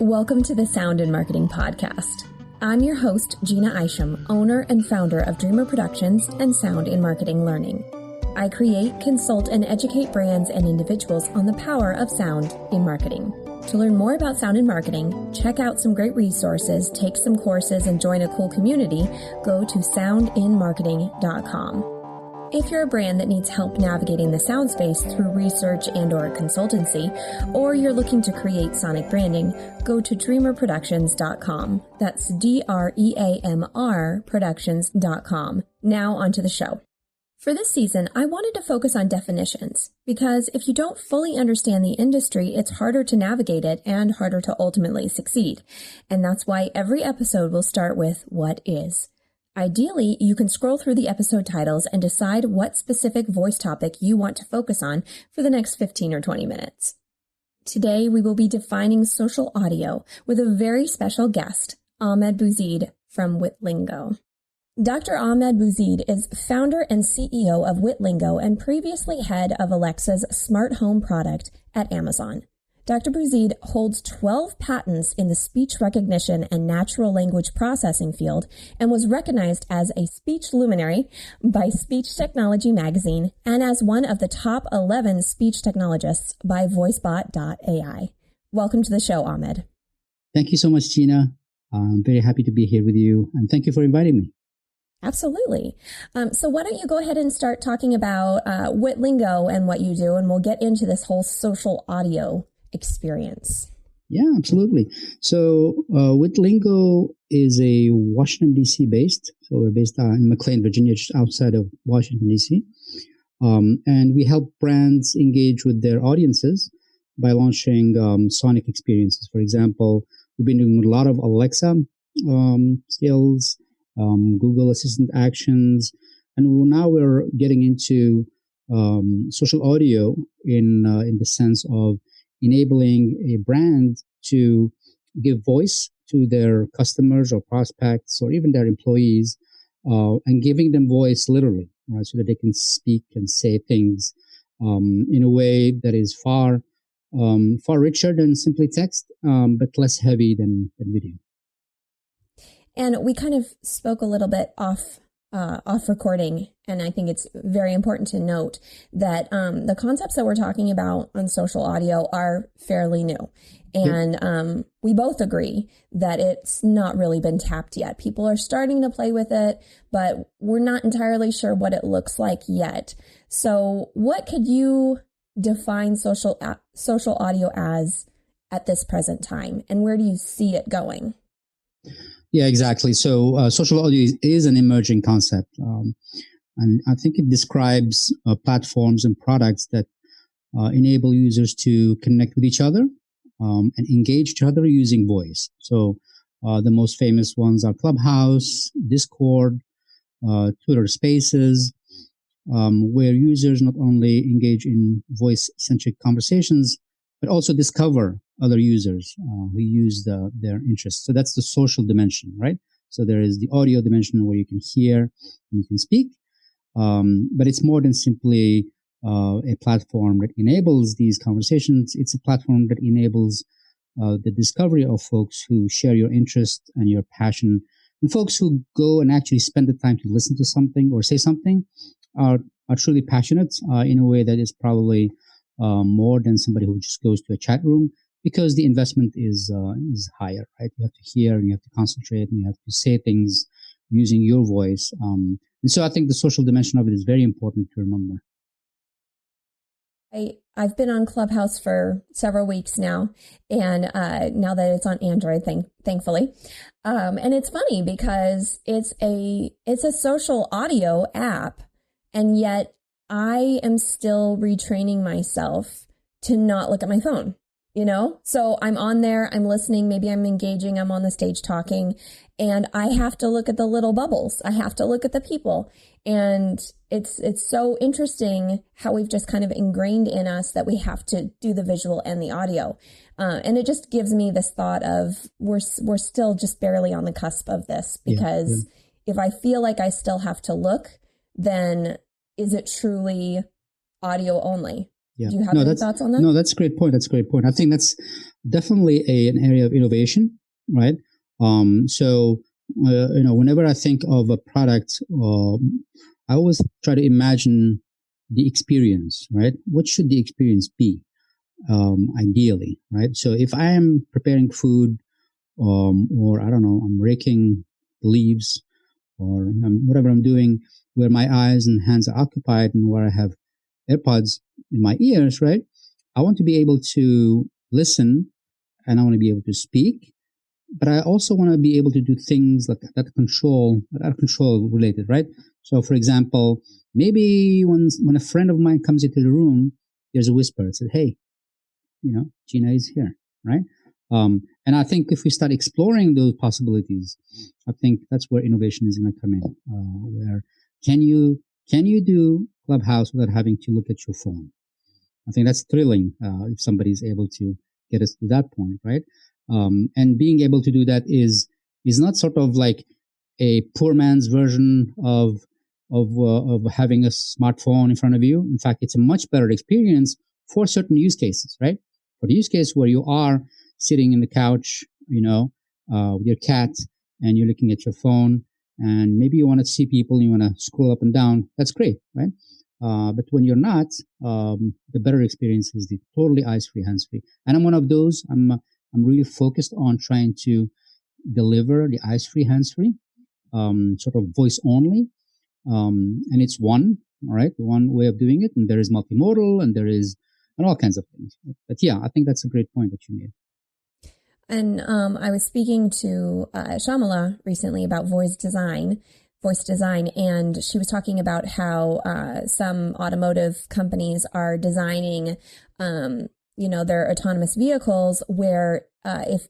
Welcome to the Sound in Marketing Podcast. I'm your host, Jeanna Isham, owner and founder of Dreamr Productions and Sound in Marketing Learning. I create, consult, and educate brands and individuals on the power of sound in marketing. To learn more about sound in marketing, check out some great resources, take some courses, and join a cool community, go to soundinmarketing.com. If you're a brand that needs help navigating the sound space through research and/or consultancy, or you're looking to create sonic branding, go to dreamrproductions.com. That's DREAMR Productions.com. Now onto the show. For this season, I wanted to focus on definitions, because if you don't fully understand the industry, it's harder to navigate it and harder to ultimately succeed. And that's why every episode will start with what is. Ideally, you can scroll through the episode titles and decide what specific voice topic you want to focus on for the next 15 or 20 minutes. Today, we will be defining social audio with a very special guest, Ahmed Bouzid from Witlingo. Dr. Ahmed Bouzid is founder and CEO of Witlingo and previously head of Alexa's smart home product at Amazon. Dr. Bouzid holds 12 patents in the speech recognition and natural language processing field and was recognized as a speech luminary by Speech Technology magazine and as one of the top 11 speech technologists by VoiceBot.ai. Welcome to the show, Ahmed. Thank you so much, Gina. I'm very happy to be here with you, and thank you for inviting me. Absolutely. So why don't you go ahead and start talking about Witlingo and what you do, and we'll get into this whole social audio experience. Yeah, absolutely. So Witlingo is a Washington, D.C. based. So we're based in McLean, Virginia, just outside of Washington, D.C. And we help brands engage with their audiences by launching sonic experiences. For example, we've been doing a lot of Alexa skills, Google Assistant actions, and now we're getting into social audio in the sense of enabling a brand to give voice to their customers or prospects or even their employees, and giving them voice literally, right, so that they can speak and say things in a way that is far richer than simply text, but less heavy than video. And we kind of spoke a little bit off recording, and I think it's very important to note that the concepts that we're talking about on social audio are fairly new. And we both agree that it's not really been tapped yet. People are starting to play with it, but we're not entirely sure what it looks like yet. So what could you define social audio as at this present time, and where do you see it going? Yeah, exactly. So social audio is an emerging concept. And I think it describes platforms and products that enable users to connect with each other and engage each other using voice. So the most famous ones are Clubhouse, Discord, Twitter Spaces, where users not only engage in voice-centric conversations, but also discover other users who use their interests. So that's the social dimension, right? So there is the audio dimension where you can hear and you can speak, but it's more than simply a platform that enables these conversations. It's a platform that enables the discovery of folks who share your interest and your passion, and folks who go and actually spend the time to listen to something or say something are truly passionate in a way that is probably more than somebody who just goes to a chat room, because the investment is higher, right? You have to hear and you have to concentrate and you have to say things using your voice. And so I think the social dimension of it is very important to remember. I've been on Clubhouse for several weeks now, and now that it's on Android, thankfully. And it's funny because it's a social audio app, and yet I am still retraining myself to not look at my phone, you know? So I'm on there, I'm listening, maybe I'm engaging, I'm on the stage talking, and I have to look at the little bubbles. I have to look at the people. And it's so interesting how we've just kind of ingrained in us that we have to do the visual and the audio. And it just gives me this thought of we're still just barely on the cusp of this, because if I feel like I still have to look, then is it truly audio only? Yeah. Do you have any thoughts on that? No, that's a great point. I think that's definitely an area of innovation, right? Whenever I think of a product, I always try to imagine the experience, right? What should the experience be, ideally, right? So if I am preparing food, or I don't know, I'm raking leaves, or whatever I'm doing, where my eyes and hands are occupied, and where I have AirPods in my ears, right? I want to be able to listen, and I want to be able to speak, but I also want to be able to do things like that are control related, right? So, for example, maybe when a friend of mine comes into the room, there's a whisper. It says, "Hey, Jeanna is here," right? And I think if we start exploring those possibilities, I think that's where innovation is going to come in. Where can you do Clubhouse without having to look at your phone? I think that's thrilling if somebody is able to get us to that point, right? And being able to do that is not sort of like a poor man's version of having a smartphone in front of you. In fact, it's a much better experience for certain use cases, right? For the use case where you are sitting in the couch, with your cat, and you're looking at your phone, and maybe you want to see people, and you want to scroll up and down. That's great, right? But when you're not, the better experience is the totally eyes-free, hands-free. And I'm one of those. I'm really focused on trying to deliver the eyes-free, hands-free, sort of voice only. And it's one way of doing it. And there is multimodal, and all kinds of things. But yeah, I think that's a great point that you made. And I was speaking to Shamala recently about voice design, and she was talking about how some automotive companies are designing, their autonomous vehicles where if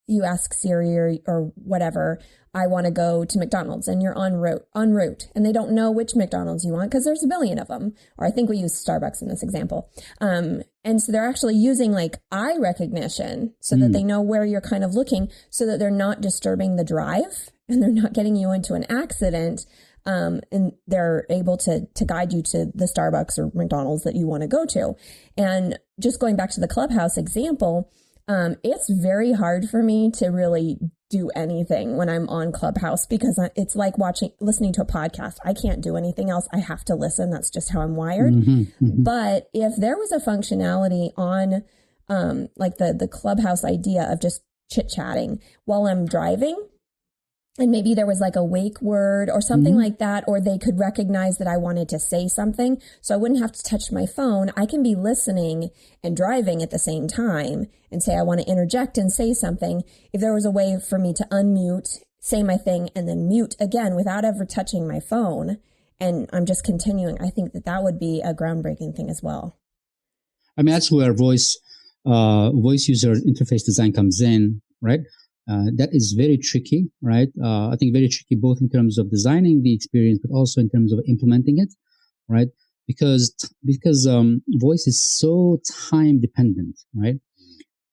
you ask Siri or whatever, I want to go to McDonald's, and you're en route, and they don't know which McDonald's you want because there's a billion of them. Or I think we use Starbucks in this example. And so they're actually using like eye recognition so that they know where you're kind of looking, so that they're not disturbing the drive and they're not getting you into an accident. And they're able to guide you to the Starbucks or McDonald's that you want to go to. And just going back to the Clubhouse example, it's very hard for me to really do anything when I'm on Clubhouse, because it's like listening to a podcast. I can't do anything else. I have to listen. That's just how I'm wired. But if there was a functionality on like the Clubhouse idea of just chit chatting while I'm driving, and maybe there was like a wake word or something like that, or they could recognize that I wanted to say something, so I wouldn't have to touch my phone. I can be listening and driving at the same time and say I want to interject and say something. If there was a way for me to unmute, say my thing, and then mute again without ever touching my phone, and I'm just continuing, I think that would be a groundbreaking thing as well. I mean, that's where voice user interface design comes in, right? That is very tricky, right? I think very tricky both in terms of designing the experience, but also in terms of implementing it, right? Because voice is so time dependent, right?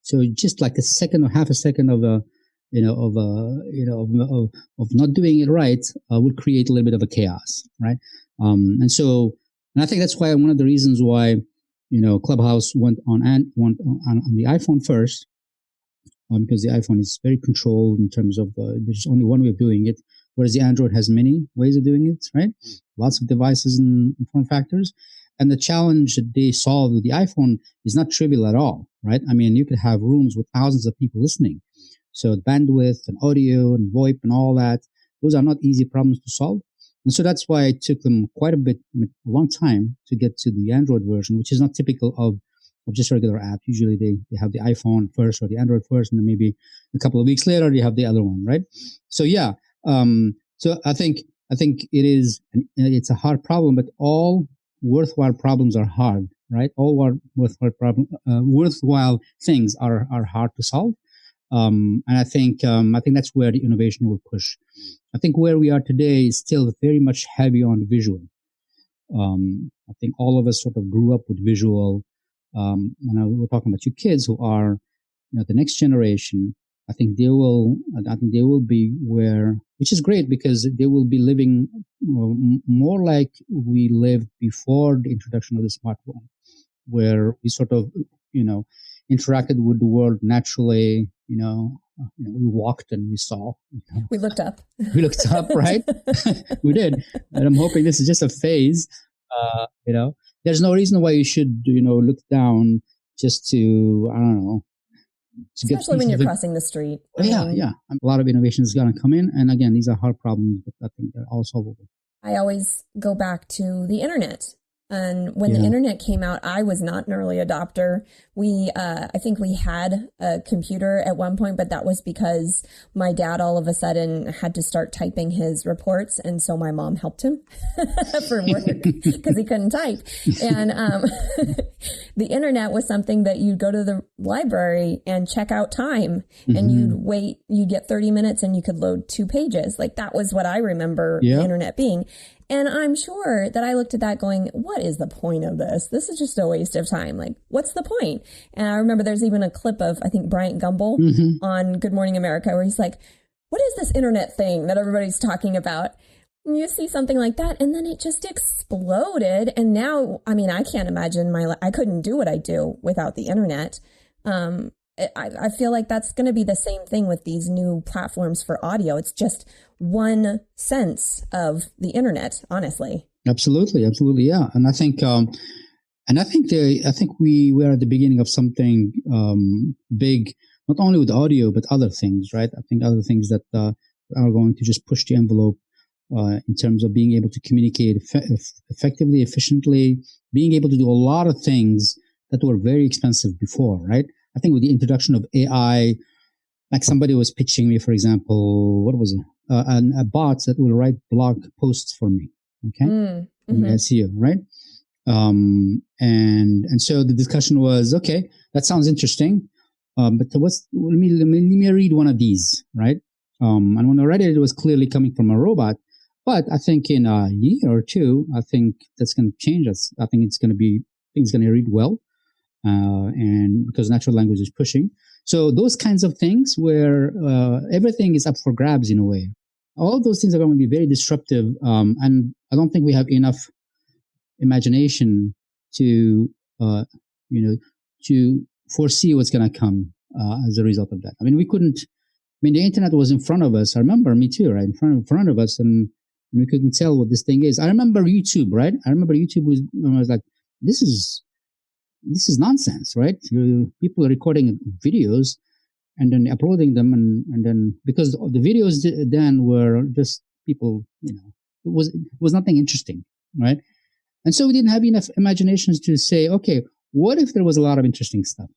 So just like a second or half a second of not doing it right would create a little bit of a chaos, right? And I think that's why one of the reasons why Clubhouse went on the iPhone first. Because the iPhone is very controlled in terms of there's only one way of doing it, whereas the Android has many ways of doing it, right? Lots of devices and form factors. And the challenge that they solved with the iPhone is not trivial at all, right? I mean, you could have rooms with thousands of people listening. So bandwidth and audio and VoIP and all that, those are not easy problems to solve. And so that's why it took them quite a long time to get to the Android version, which is not typical of just a regular app. Usually they have the iPhone first or the Android first, and then maybe a couple of weeks later they have the other one, right? So yeah, so I think it's a hard problem, but all worthwhile problems are hard, right? All worthwhile things are hard to solve, and I think that's where the innovation will push. I think where we are today is still very much heavy on visual. I think all of us sort of grew up with visual. We're talking about you kids who are, the next generation. I think they will be where, which is great because they will be living more like we lived before the introduction of the smartphone, where we sort of interacted with the world naturally. We walked and we saw. We looked up. We looked up, right? We did. And I'm hoping this is just a phase. There's no reason why you should, look down just to, I don't know. Especially when you're crossing the street. Yeah. A lot of innovation is going to come in. And again, these are hard problems, but I think they're all solvable. I always go back to the internet. And when the internet came out, I was not an early adopter. I think we had a computer at one point, but that was because my dad all of a sudden had to start typing his reports. And so my mom helped him for work because he couldn't type. And the internet was something that you'd go to the library and check out time and you'd get 30 minutes and you could load 2 pages. Like that was what I remember the internet being. And I'm sure that I looked at that going, what is the point of this? This is just a waste of time. Like, what's the point? And I remember there's even a clip of, I think, Bryant Gumbel on Good Morning America where he's like, what is this internet thing that everybody's talking about? And you see something like that, and then it just exploded. And now, I mean, I can't imagine I couldn't do what I do without the internet. I feel like that's going to be the same thing with these new platforms for audio. It's just one sense of the internet, honestly. Absolutely, yeah. And I think, we are at the beginning of something big, not only with audio but other things, right? I think other things that are going to just push the envelope in terms of being able to communicate effectively, efficiently, being able to do a lot of things that were very expensive before, right? I think with the introduction of AI, like somebody was pitching me, for example, what was it? A bot that will write blog posts for me, okay? In SEO, right? And so the discussion was, okay, that sounds interesting, but let me read one of these, right? And when I read it, it was clearly coming from a robot. But I think in a year or two, I think that's going to change us. I think it's going to read well. And because natural language is pushing. So those kinds of things where everything is up for grabs in a way. All those things are going to be very disruptive. And I don't think we have enough imagination to foresee what's going to come as a result of that. I mean, the internet was in front of us. I remember, me too, right? In front of us, and we couldn't tell what this thing is. I remember YouTube, right? YouTube was like, this is nonsense, right? People are recording videos and then uploading them, and then because the videos then were just people, it was nothing interesting, right? And so we didn't have enough imaginations to say, okay, what if there was a lot of interesting stuff,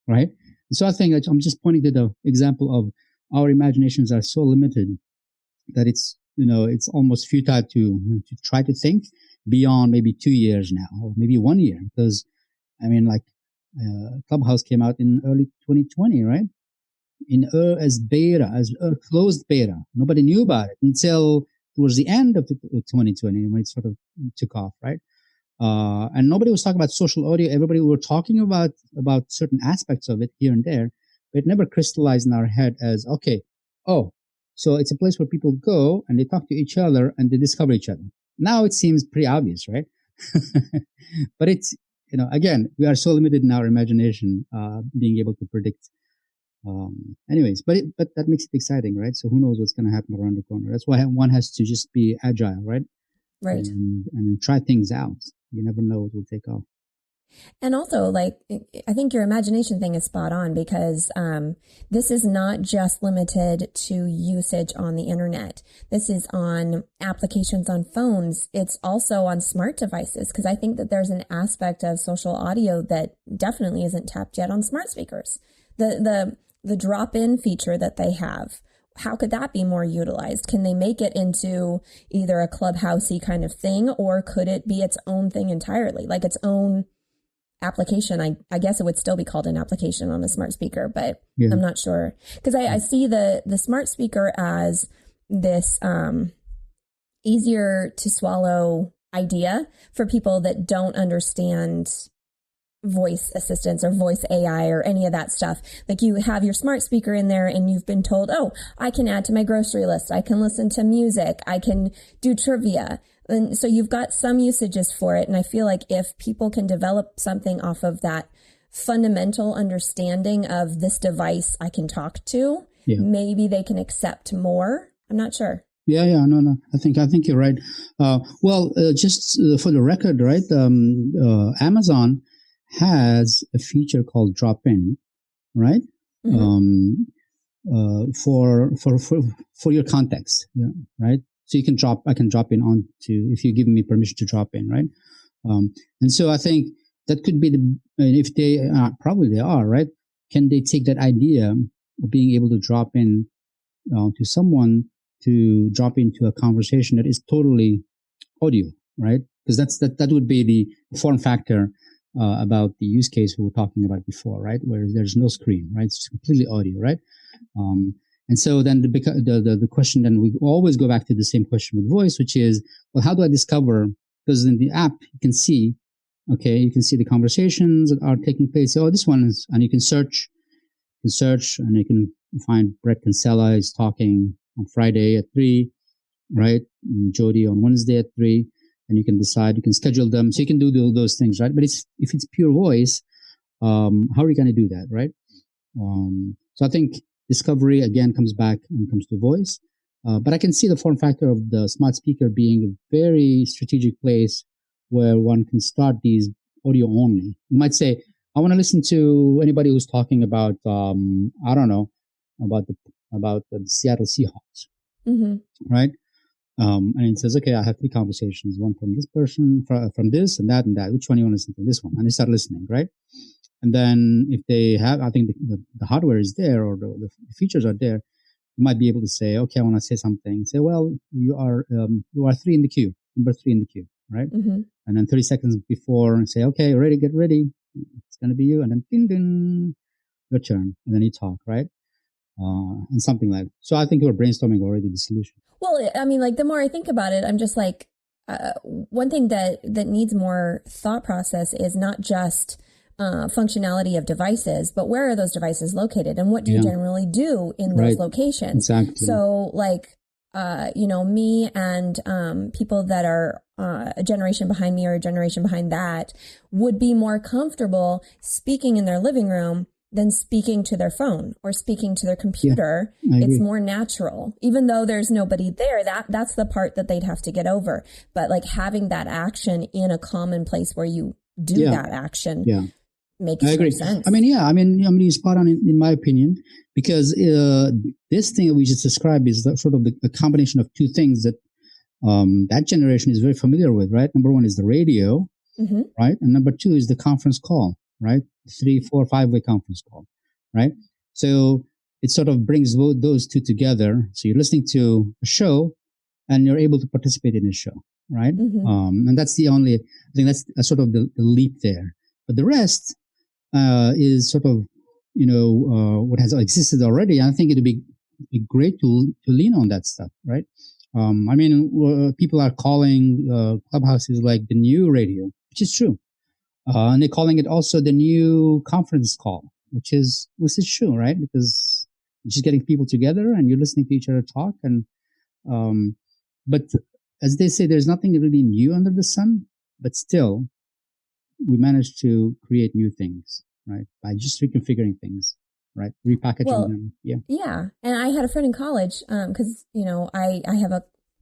right? And so I think I'm just pointing to the example of our imaginations are so limited that it's almost futile to try to think beyond maybe 2 years now, or maybe 1 year, because I mean, Clubhouse came out in early 2020, right? As closed beta. Nobody knew about it until towards the end of 2020 when it sort of took off, right? And nobody was talking about social audio. Everybody were talking about certain aspects of it here and there, but it never crystallized in our head as, okay, so it's a place where people go and they talk to each other and they discover each other. Now it seems pretty obvious, right? But it's, again, we are so limited in our imagination, being able to predict. But that makes it exciting, right? So who knows what's going to happen around the corner? That's why one has to just be agile, right? Right. And try things out. You never know what will take off. And also, I think your imagination thing is spot on, because this is not just limited to usage on the internet. This is on applications on phones. It's also on smart devices, because I think that there's an aspect of social audio that definitely isn't tapped yet on smart speakers. The drop-in feature that they have, how could that be more utilized? Can they make it into either a Clubhouse-y kind of thing, or could it be its own thing entirely, like its own application? I guess it would still be called an application on a smart speaker, but I'm not sure, because I see the smart speaker as this easier to swallow idea for people that don't understand voice assistants or voice AI or any of that stuff. Like, you have your smart speaker in there and you've been told, I can add to my grocery list, I can listen to music, I can do trivia. And so you've got some usages for it. And I feel like if people can develop something off of that fundamental understanding of this device I can talk to, maybe they can accept more. I'm not sure. No. I think you're right. Just for the record, right? Amazon has a feature called drop-in, right? Mm-hmm. For your context, right? So I can drop in onto, if you give me permission to drop in, right? And so I think that could be if they probably they are, right? Can they take that idea of being able to drop in to someone, to drop into a conversation that is totally audio, right? Because that would be the form factor about the use case we were talking about before, right? Where there's no screen, right? It's completely audio, right? And so then the question, then we always go back to the same question with voice, which is, well, how do I discover? Because in the app you can see the conversations that are taking place. Oh, this one is, and you can search, and you can find Brett Kinsella is talking on Friday at 3, right? And Jody on Wednesday at 3, and you can decide, you can schedule them. So you can do those things, right? But if it's pure voice, how are you going to do that, right? So I think discovery again comes back when it comes to voice. But I can see the form factor of the smart speaker being a very strategic place where one can start these audio only. You might say, I want to listen to anybody who's talking about, I don't know, about the Seattle Seahawks, right? And it says, okay, I have 3 conversations, one from this person, from this and that and that. Which one you want to listen to? This one. And they start listening, right? And then if they have, I think the hardware is there, or the features are there, you might be able to say, okay, I want to say something. Say, well, you are 3 in the queue, number 3 in the queue, right? Mm-hmm. And then 30 seconds before, say, okay, ready, get ready. It's going to be you. And then ding, ding, your turn. And then you talk, right? And something like that. So I think we're brainstorming already the solution. Well, I mean, like, the more I think about it, I'm just like, one thing that needs more thought process is not just functionality of devices, but where are those devices located, and what do you generally do in those locations? Exactly. So, like, me and people that are a generation behind me or a generation behind that would be more comfortable speaking in their living room than speaking to their phone or speaking to their computer. It's more natural, even though there's nobody there. That's the part that they'd have to get over. But like having that action in a common place where you do that action makes sense. I mean, you're spot on in my opinion, because this thing that we just described is sort of the combination of 2 things that that generation is very familiar with, right? Number 1 is the radio, right? And number 2 is the conference call, right? 3, 4, 5-way conference call, right? So it sort of brings those 2 together. So you're listening to a show and you're able to participate in a show, right? And that's I think that's sort of the leap there. But the rest is sort of, what has existed already. I think it would be great to lean on that stuff, right? People are calling clubhouses like the new radio, which is true. And they're calling it also the new conference call, which is true, right? Because you're just getting people together and you're listening to each other talk. And but as they say, there's nothing really new under the sun. But still, we managed to create new things, right? By just reconfiguring things, right? Repackaging them. Yeah. And I had a friend in college because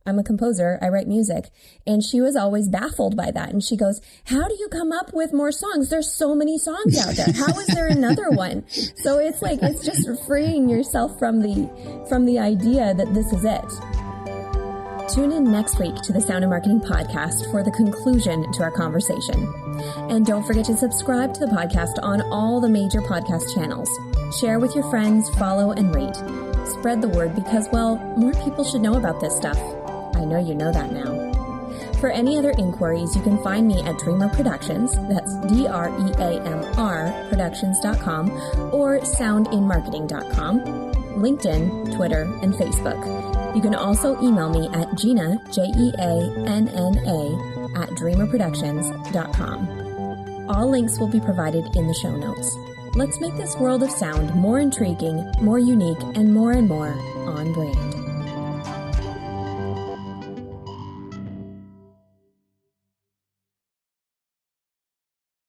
I'm a composer. I write music. And she was always baffled by that. And she goes, how do you come up with more songs? There's so many songs out there. How is there another one? So it's like, it's just freeing yourself from the idea that this is it. Tune in next week to the Sound and Marketing Podcast for the conclusion to our conversation. And don't forget to subscribe to the podcast on all the major podcast channels. Share with your friends, follow, and rate. Spread the word because, well, more people should know about this stuff. I know you know that now. For any other inquiries, you can find me at Dreamr Productions, that's DREAMR Productions.com, or soundinmarketing.com, LinkedIn, Twitter, and Facebook. You can also email me at Jeanna, Jeanna, at dreamrproductions.com. All links will be provided in the show notes. Let's make this world of sound more intriguing, more unique, and more on brand.